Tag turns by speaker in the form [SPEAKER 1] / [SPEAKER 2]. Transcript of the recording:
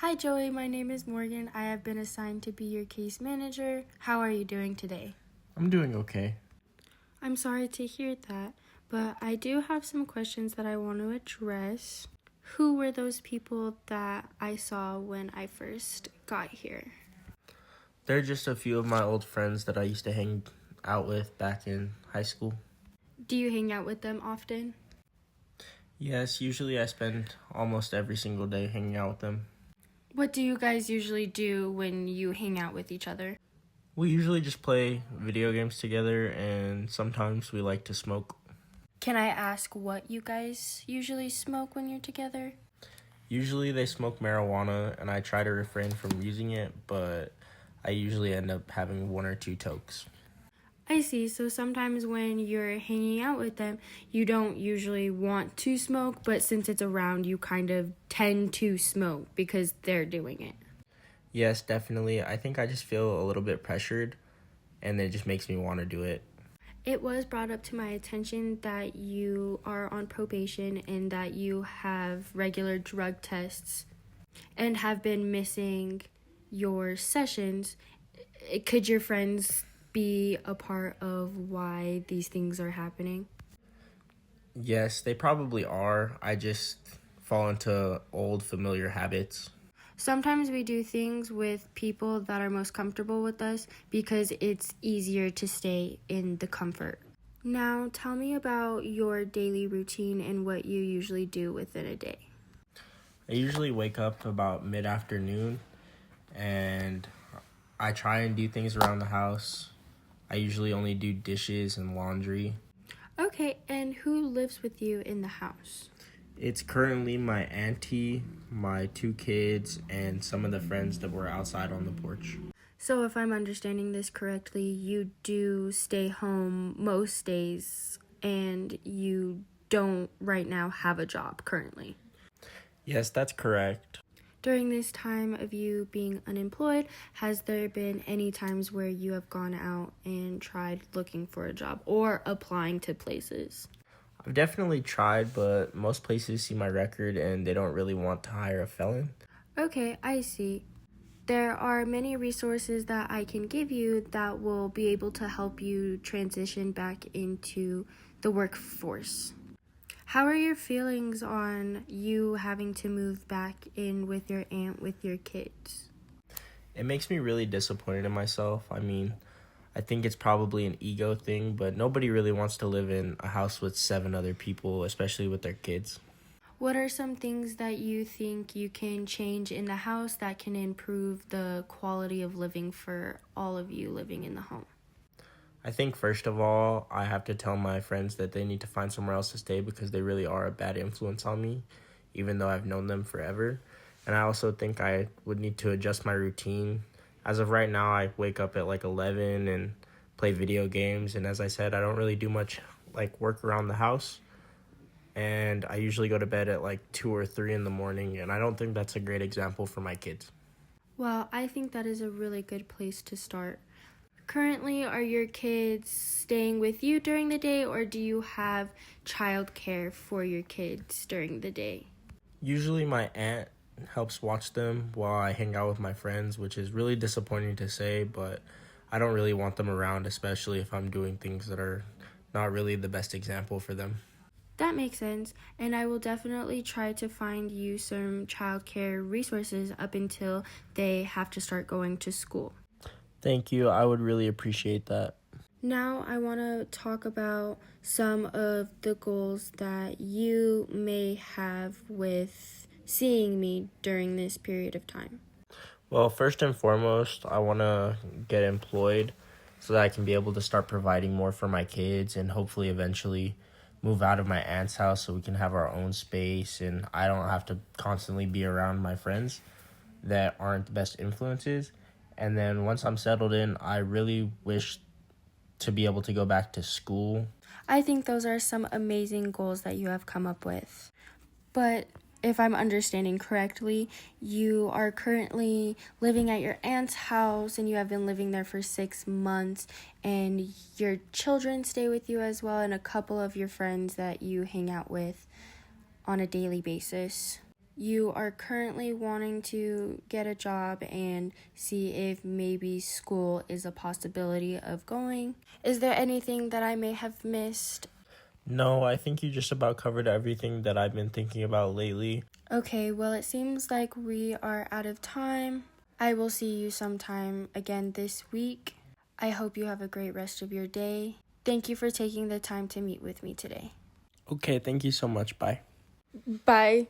[SPEAKER 1] Hi Joey, my name is Morgan. I have been assigned to be your case manager. How are you doing today?
[SPEAKER 2] I'm doing okay.
[SPEAKER 1] I'm sorry to hear that, but I do have some questions that I want to address. Who were those people that I saw when I first got here?
[SPEAKER 2] They're just a few of my old friends that I used to hang out with back in high school.
[SPEAKER 1] Do you hang out with them often?
[SPEAKER 2] Yes, usually I spend almost every single day hanging out with them.
[SPEAKER 1] What do you guys usually do when you hang out with each other?
[SPEAKER 2] We usually just play video games together, and sometimes we like to smoke.
[SPEAKER 1] Can I ask what you guys usually smoke when you're together?
[SPEAKER 2] Usually they smoke marijuana, and I try to refrain from using it, but I usually end up having one or two tokes.
[SPEAKER 1] I see. So sometimes when you're hanging out with them, you don't usually want to smoke, but since it's around, you kind of tend to smoke because they're doing it.
[SPEAKER 2] Yes, definitely. I think I just feel a little bit pressured, and it just makes me want to do it.
[SPEAKER 1] It was brought up to my attention that you are on probation and that you have regular drug tests and have been missing your sessions. Could your friends be a part of why these things are happening?
[SPEAKER 2] Yes, they probably are. I just fall into old familiar habits.
[SPEAKER 1] Sometimes we do things with people that are most comfortable with us because it's easier to stay in the comfort. Now, tell me about your daily routine and what you usually do within a day.
[SPEAKER 2] I usually wake up about mid-afternoon and I try and do things around the house. I usually only do dishes and laundry.
[SPEAKER 1] Okay, and who lives with you in the house?
[SPEAKER 2] It's currently my auntie, my two kids, and some of the friends that were outside on the porch.
[SPEAKER 1] So, if I'm understanding this correctly, you do stay home most days and you don't right now have a job currently.
[SPEAKER 2] Yes, that's correct.
[SPEAKER 1] During this time of you being unemployed, has there been any times where you have gone out and tried looking for a job or applying to places?
[SPEAKER 2] I've definitely tried, but most places see my record and they don't really want to hire a felon.
[SPEAKER 1] Okay, I see. There are many resources that I can give you that will be able to help you transition back into the workforce. How are your feelings on you having to move back in with your aunt with your kids?
[SPEAKER 2] It makes me really disappointed in myself. I think it's probably an ego thing, but nobody really wants to live in a house with 7 other people, especially with their kids.
[SPEAKER 1] What are some things that you think you can change in the house that can improve the quality of living for all of you living in the home?
[SPEAKER 2] I think first of all, I have to tell my friends that they need to find somewhere else to stay because they really are a bad influence on me, even though I've known them forever. And I also think I would need to adjust my routine. As of right now, I wake up at like 11 and play video games. And as I said, I don't really do much like work around the house. And I usually go to bed at like 2 or 3 in the morning. And I don't think that's a great example for my kids.
[SPEAKER 1] Well, I think that is a really good place to start. Currently, are your kids staying with you during the day, or do you have childcare for your kids during the day?
[SPEAKER 2] Usually my aunt helps watch them while I hang out with my friends, which is really disappointing to say, but I don't really want them around, especially if I'm doing things that are not really the best example for them.
[SPEAKER 1] That makes sense, and I will definitely try to find you some childcare resources up until they have to start going to school.
[SPEAKER 2] Thank you. I would really appreciate that.
[SPEAKER 1] Now, I want to talk about some of the goals that you may have with seeing me during this period of time.
[SPEAKER 2] Well, first and foremost, I want to get employed so that I can be able to start providing more for my kids and hopefully eventually move out of my aunt's house so we can have our own space and I don't have to constantly be around my friends that aren't the best influences. And then once I'm settled in, I really wish to be able to go back to school.
[SPEAKER 1] I think those are some amazing goals that you have come up with. But if I'm understanding correctly, you are currently living at your aunt's house and you have been living there for 6 months, and your children stay with you as well, and a couple of your friends that you hang out with on a daily basis. you are currently wanting to get a job and see if maybe school is a possibility of going. Is there anything that I may have missed?
[SPEAKER 2] No, I think you just about covered everything that I've been thinking about lately.
[SPEAKER 1] Okay, well, it seems like we are out of time. I will see you sometime again this week. I hope you have a great rest of your day. Thank you for taking the time to meet with me today.
[SPEAKER 2] Okay, thank you so much. Bye.
[SPEAKER 1] Bye.